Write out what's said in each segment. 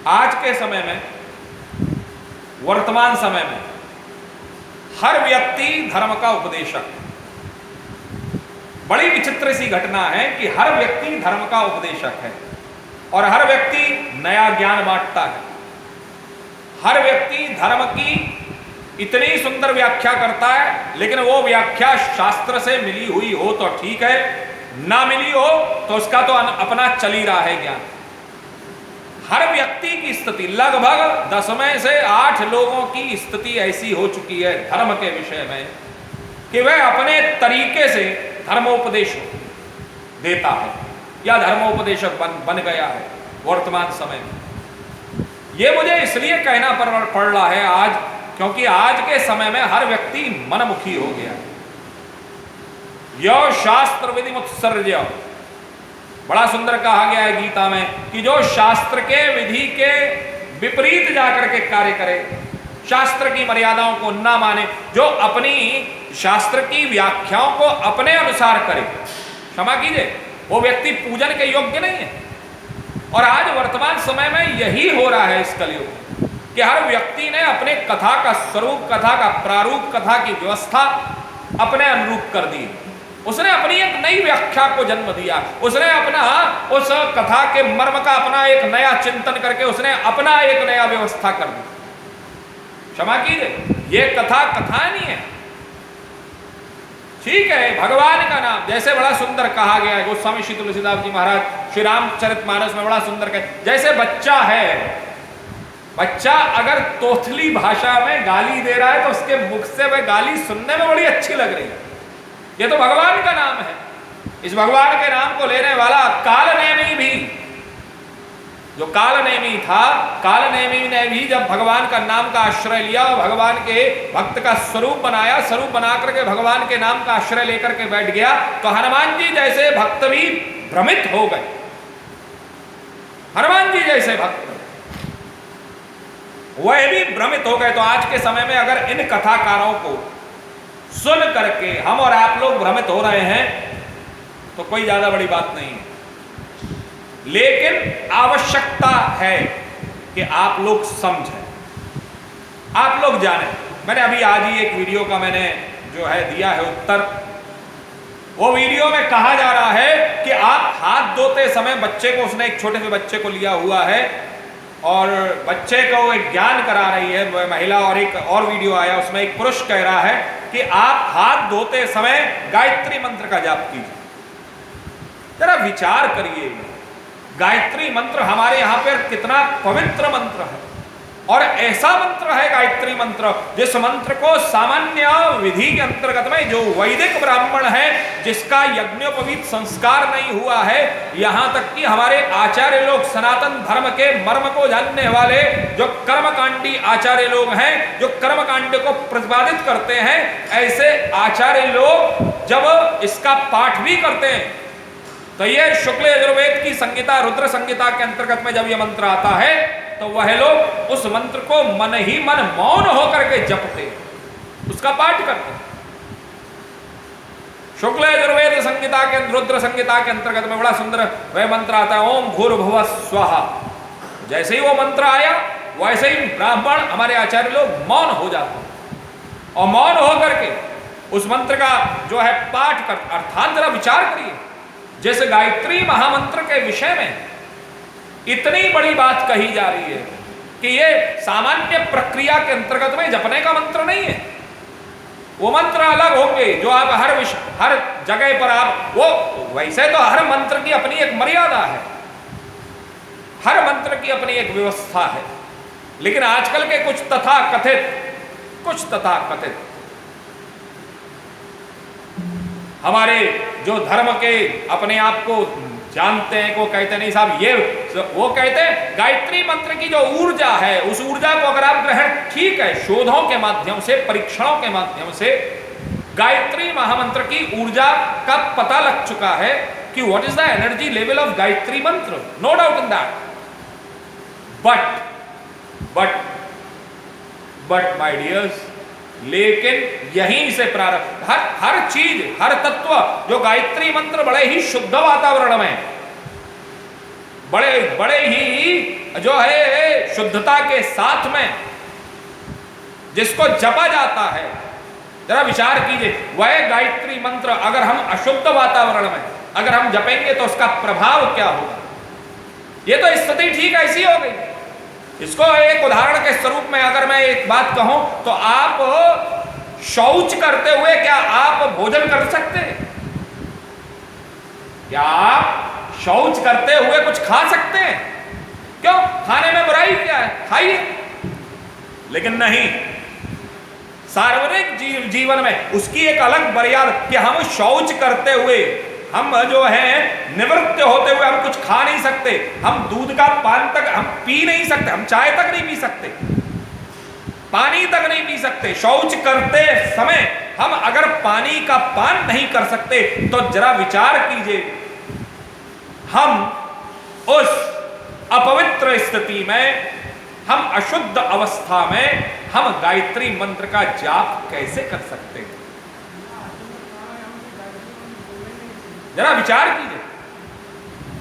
आज के समय में, वर्तमान समय में हर व्यक्ति धर्म का उपदेशक है। बड़ी विचित्र सी घटना है कि हर व्यक्ति धर्म का उपदेशक है और हर व्यक्ति नया ज्ञान बांटता है। हर व्यक्ति धर्म की इतनी सुंदर व्याख्या करता है, लेकिन वो व्याख्या शास्त्र से मिली हुई हो तो ठीक है, ना मिली हो तो उसका तो अपना चल ही रहा है ज्ञान। हर व्यक्ति की स्थिति, लगभग 10 में से 8 लोगों की स्थिति ऐसी हो चुकी है धर्म के विषय में कि वह अपने तरीके से धर्मोपदेश देता है या धर्मोपदेशक बन गया है वर्तमान समय में। यह मुझे इसलिए कहना पड़ रहा है आज, क्योंकि आज के समय में हर व्यक्ति मनमुखी हो गया है। यो शास्त्र विधि मुत्सर्ज्य, बड़ा सुंदर कहा गया है गीता में कि जो शास्त्र के विधि के विपरीत जाकर के कार्य करे, शास्त्र की मर्यादाओं को ना माने, जो अपनी शास्त्र की व्याख्याओं को अपने अनुसार करे, क्षमा कीजिए, वो व्यक्ति पूजन के योग्य नहीं है। और आज वर्तमान समय में यही हो रहा है इस कलयुग कि हर व्यक्ति ने अपने कथा का स्वरूप, कथा का प्रारूप, कथा की व्यवस्था अपने अनुरूप कर दी। उसने अपनी एक नई व्याख्या को जन्म दिया, उसने अपना उस कथा के मर्म का अपना एक नया चिंतन करके उसने अपना एक नया व्यवस्था कर दी। क्षमा कीजिए, ये कथा नहीं है। ठीक है, भगवान का नाम जैसे बड़ा सुंदर कहा गया है, गोस्वामी श्री तुलसीदास जी महाराज श्री रामचरितमानस में बड़ा सुंदर कहे, जैसे बच्चा है, बच्चा अगर तोथली भाषा में गाली दे रहा है तो उसके मुख से वह गाली सुनने में बड़ी अच्छी लग रही है। ये तो भगवान का नाम है। इस भगवान के नाम को लेने वाला कालनेमी भी, जो कालनेमी था, कालनेमी ने भी जब भगवान का नाम का आश्रय लिया, भगवान के भक्त का स्वरूप बनाया, स्वरूप बना करके भगवान के नाम का आश्रय लेकर के बैठ गया, तो हनुमान जी जैसे भक्त भी भ्रमित हो गए। हनुमान जी जैसे भक्त वह भी भ्रमित हो गए। तो आज के समय में अगर इन कथाकारों को सुन करके हम और आप लोग भ्रमित हो रहे हैं तो कोई ज्यादा बड़ी बात नहीं है, लेकिन आवश्यकता है कि आप लोग समझें, आप लोग जानें। मैंने अभी आज ही एक वीडियो का मैंने जो है दिया है उत्तर। वो वीडियो में कहा जा रहा है कि आप हाथ धोते समय बच्चे को, उसने एक छोटे से बच्चे को लिया हुआ है और बच्चे को एक ज्ञान करा रही है महिला, और एक और वीडियो आया उसमें एक पुरुष कह रहा है कि आप हाथ धोते समय गायत्री मंत्र का जाप कीजिए। जरा विचार करिए, गायत्री मंत्र हमारे यहां पर कितना पवित्र मंत्र है, और ऐसा मंत्र है गायत्री मंत्र जिस मंत्र को सामान्य विधि के अंतर्गत में जो वैदिक ब्राह्मण है, जिसका यज्ञोपवीत संस्कार नहीं हुआ है, यहां तक कि हमारे आचार्य लोग, सनातन धर्म के मर्म को जानने वाले जो कर्मकांडी आचार्य लोग हैं, जो कर्मकांड को प्रतिपादित करते हैं, ऐसे आचार्य लोग जब इसका पाठ भी करते हैं तो ये शुक्ल यजुर्वेद की संहिता, रुद्र संहिता के अंतर्गत में जब यह मंत्र आता है तो वह लोग उस मंत्र को मन ही मन मौन होकर के जपते, उसका पाठ करते। शुक्ल यजुर्वेद संहिता के, रुद्र संहिता के अंतर्गत में बड़ा सुंदर वह मंत्र आता है, ओम भूर्भुवः स्वः। जैसे ही वो मंत्र आया वैसे ही ब्राह्मण, हमारे आचार्य लोग मौन हो जाते, और मौन होकर के उस मंत्र का जो है पाठ कर। अर्थात जरा विचार करिए, जैसे गायत्री महामंत्र के विषय में इतनी बड़ी बात कही जा रही है कि ये सामान्य प्रक्रिया के अंतर्गत में जपने का मंत्र नहीं है। वो मंत्र अलग होंगे जो आप हर जगह पर आप, वो वैसे तो हर मंत्र की अपनी एक मर्यादा है, हर मंत्र की अपनी एक व्यवस्था है, लेकिन आजकल के कुछ तथाकथित हमारे जो धर्म के अपने आप को जानते हैं, को कहते नहीं साहब, ये वो कहते हैं गायत्री मंत्र की जो ऊर्जा है, उस ऊर्जा को अगर आप ग्रहण, ठीक है, शोधों के माध्यम से, परीक्षणों के माध्यम से गायत्री महामंत्र की ऊर्जा का पता लग चुका है कि what is the energy level of Gayatri Mantra, no doubt in that. But my dears, लेकिन यहीं से प्रारंभ, हर चीज, हर तत्व जो गायत्री मंत्र बड़े ही शुद्ध वातावरण में, बड़े बड़े ही जो है शुद्धता के साथ में जिसको जपा जाता है, जरा विचार कीजिए, वह गायत्री मंत्र अगर हम अशुद्ध वातावरण में अगर हम जपेंगे तो उसका प्रभाव क्या होगा। ये तो स्थिति ठीक ऐसी हो गई। इसको एक उदाहरण के स्वरूप में अगर मैं एक बात कहूं तो आप शौच करते हुए क्या आप भोजन कर सकते हैं? क्या आप शौच करते हुए कुछ खा सकते हैं? क्यों? खाने में बुराई क्या है, खाइए। लेकिन नहीं, सार्वजनिक जीवन में उसकी एक अलग मर्यादा कि हम शौच करते हुए हम जो है निवृत्त होते हुए हम कुछ खा नहीं सकते, हम दूध का पान तक हम पी नहीं सकते, हम चाय तक नहीं पी सकते, पानी तक नहीं पी सकते। शौच करते समय हम अगर पानी का पान नहीं कर सकते तो जरा विचार कीजिए, हम उस अपवित्र स्थिति में, हम अशुद्ध अवस्था में हम गायत्री मंत्र का जाप कैसे कर सकते हैं? जरा विचार कीजिए।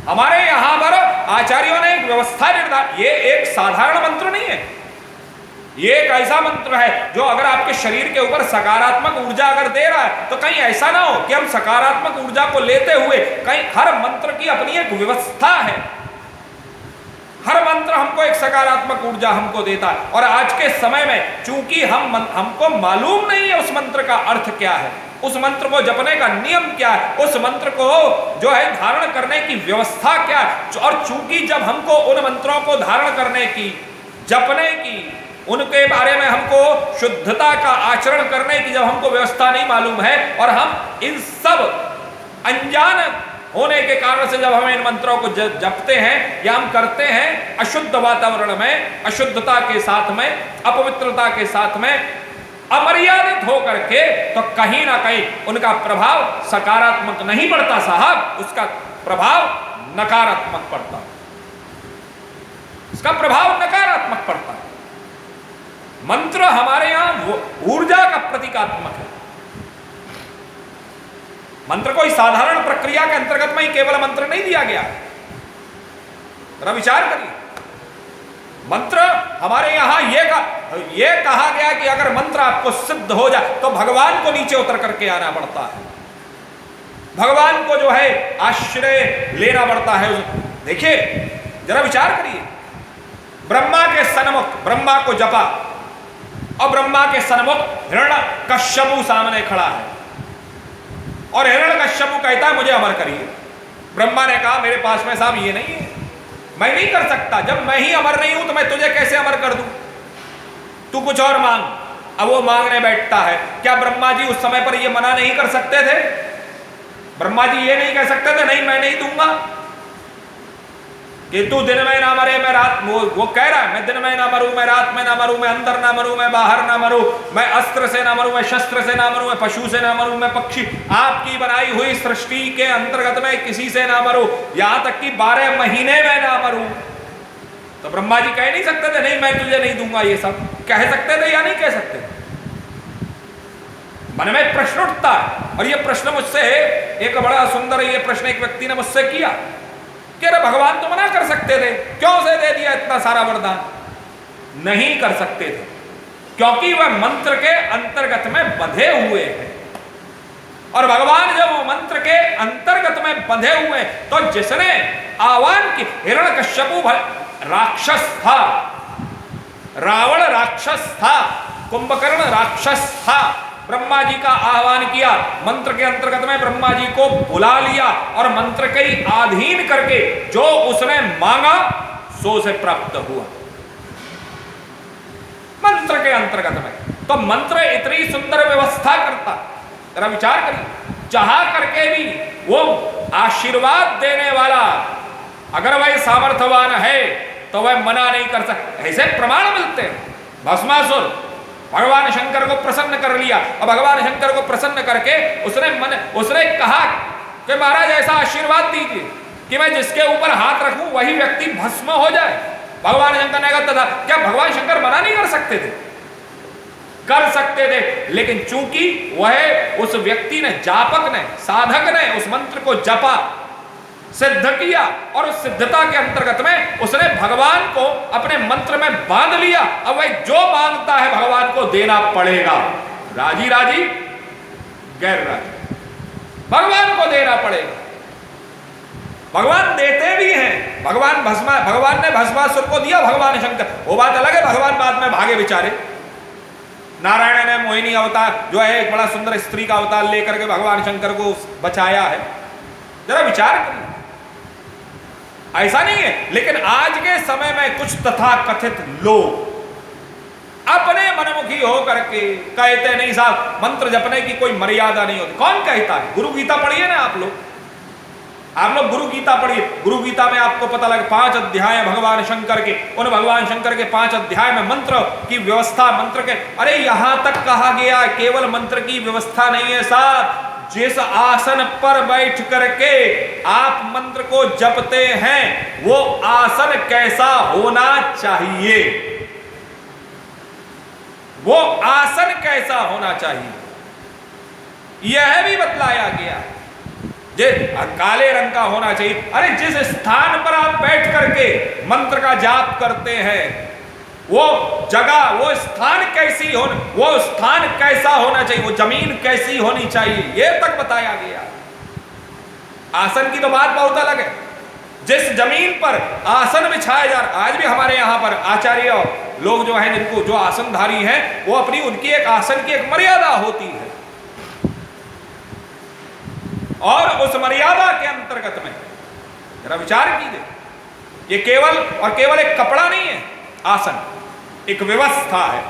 हमारे यहां पर आचार्यों ने एक व्यवस्था निर्धारित, ये एक साधारण मंत्र नहीं है, ये एक ऐसा मंत्र है जो अगर आपके शरीर के ऊपर सकारात्मक ऊर्जा अगर दे रहा है तो कहीं ऐसा ना हो कि हम सकारात्मक ऊर्जा को लेते हुए कहीं, हर मंत्र की अपनी एक व्यवस्था है, हर मंत्र हमको एक सकारात्मक ऊर्जा हमको देता है। और आज के समय में चूंकि हमको मालूम नहीं है उस मंत्र का अर्थ क्या है, उस मंत्र को जपने का नियम क्या है, उस मंत्र को जो है धारण करने की व्यवस्था क्या है, और चूंकि जब हमको उन मंत्रों को धारण करने की, जपने की, उनके बारे में हमको शुद्धता का आचरण करने की जब हमको व्यवस्था नहीं मालूम है और हम इन सब अनजान होने के कारण से जब हम इन मंत्रों को जपते हैं या हम करते हैं अशुद्ध वातावरण में, अशुद्धता के साथ में, अपवित्रता के साथ में, अमर्यादित होकर के, तो कहीं ना कहीं उनका प्रभाव सकारात्मक नहीं पड़ता साहब, उसका प्रभाव नकारात्मक पड़ता, इसका प्रभाव नकारात्मक पड़ता है। मंत्र हमारे यहां ऊर्जा का प्रतीकात्मक है। मंत्र कोई साधारण प्रक्रिया के अंतर्गत में ही केवल मंत्र नहीं दिया गया। जरा विचार करिए, मंत्र हमारे यहां ये कहा गया कि अगर मंत्र आपको सिद्ध हो जाए तो भगवान को नीचे उतर करके आना पड़ता है, भगवान को जो है आश्रय लेना पड़ता है। देखिए जरा विचार करिए, ब्रह्मा के सन्मुख ब्रह्मा को जपा और ब्रह्मा के सन्मुख हिरण्यकश्यपु सामने खड़ा है और हिरण्यकश्यपु कहता है मुझे अमर करिए। ब्रह्मा ने कहा मेरे पास में साहब ये नहीं है, मैं नहीं कर सकता, जब मैं ही अमर नहीं हूं तो मैं तुझे कैसे अमर कर दूं, तू कुछ और मांग। अब वो मांगने बैठता है। क्या ब्रह्मा जी उस समय पर ये मना नहीं कर सकते थे? ब्रह्मा जी ये नहीं कह सकते थे नहीं मैं नहीं दूंगा, कि तू दिन में ना मरे मैं रात, वो कह रहा है मैं दिन में ना मरूं, मैं रात में ना मरूं, मैं अंदर ना मरूं, मैं बाहर ना मरूं, मैं अस्त्र से ना मरूं, मैं शस्त्र से ना मरूं, मैं पशु से ना मरूं, मैं पक्षी, आपकी बनाई हुई सृष्टि के अंतर्गत में किसी से ना मरूं, यहां तक कि 12 महीने में ना मरूं। तो ब्रह्मा जी कह नहीं सकते थे नहीं मैं तुझे नहीं दूंगा, ये सब कह सकते थे या नहीं कह सकते? मन में प्रश्न उठता है। और ये प्रश्न मुझसे एक बड़ा सुंदर ये प्रश्न एक व्यक्ति ने मुझसे किया कि अरे भगवान तो मना कर सकते थे, क्यों से दे दिया इतना सारा वरदान? नहीं कर सकते थे क्योंकि वह मंत्र के अंतर्गत में बंधे हुए हैं। और भगवान जब वो मंत्र के अंतर्गत में बंधे हुए तो जिसने आह्वान की, हिरण्यकश्यपु राक्षस था, रावण राक्षस था, कुंभकर्ण राक्षस था, ब्रह्मा जी का आह्वान किया, मंत्र के अंतर्गत में ब्रह्मा जी को बुला लिया और मंत्र के अधीन करके जो उसने मांगा सो से प्राप्त हुआ मंत्र के अंतर्गत में। तो मंत्र इतनी सुंदर व्यवस्था करता, जरा विचार करिए, चाह करके भी वो आशीर्वाद देने वाला अगर वह सामर्थ्यवान है तो वह मना नहीं कर सकता। ऐसे प्रमाण मिलते हैं। भस्मासुर भगवान शंकर को प्रसन्न कर लिया और भगवान शंकर को प्रसन्न करके उसने कहा कि महाराज ऐसा आशीर्वाद दीजिए कि मैं जिसके ऊपर हाथ रखूं वही व्यक्ति भस्म हो जाए। भगवान शंकर ने कहा था, क्या भगवान शंकर मना नहीं कर सकते थे? कर सकते थे, लेकिन चूंकि वह उस व्यक्ति ने, जापक ने, साधक ने उस मंत्र को जपा सिद्ध किया और उस सिद्धता के अंतर्गत में उसने भगवान को अपने मंत्र में बांध लिया। अब वह जो मांगता है भगवान को देना पड़ेगा, राजी राजी गैर राजी, भगवान को देना पड़ेगा। भगवान देते भी हैं, भगवान ने भस्मासुर को दिया, भगवान शंकर, वो बात अलग है, भगवान बाद में भागे बेचारे। नारायण ने मोहिनी अवतार जो है एक बड़ा सुंदर स्त्री का अवतार लेकर के भगवान शंकर को बचाया है, जरा विचार करिए। ऐसा नहीं है, लेकिन आज के समय में कुछ तथाकथित लोग अपने मनमुखी होकर के कहते नहीं साहब मंत्र जपने की कोई मर्यादा नहीं होती। कौन कहता है? गुरु गीता पढ़िए ना आप लोग गुरु गीता पढ़िए। गुरु गीता में आपको पता लगे 5 अध्याय भगवान शंकर के, उन भगवान शंकर के 5 अध्याय में मंत्र की व्यवस्था, मंत्र के, अरे यहां तक कहा गया केवल मंत्र की व्यवस्था नहीं है साहब, जिस आसन पर बैठ करके आप मंत्र को जपते हैं वो आसन कैसा होना चाहिए, वो आसन कैसा होना चाहिए, यह भी बतलाया गया। काले रंग का होना चाहिए। अरे जिस स्थान पर आप बैठ करके मंत्र का जाप करते हैं वो जगह, वो स्थान कैसी हो, वो स्थान कैसा होना चाहिए, वो जमीन कैसी होनी चाहिए, ये तक बताया गया। आसन की तो बात बहुत अलग है। जिस जमीन पर आसन बिछाया जा रहा, आज भी हमारे यहां पर आचार्य लोग जो है, जिनको जो आसनधारी हैं, वो अपनी उनकी एक आसन की एक मर्यादा होती है, और उस मर्यादा के अंतर्गत में जरा विचार कीजिए, ये केवल और केवल एक कपड़ा नहीं है, आसन एक व्यवस्था है।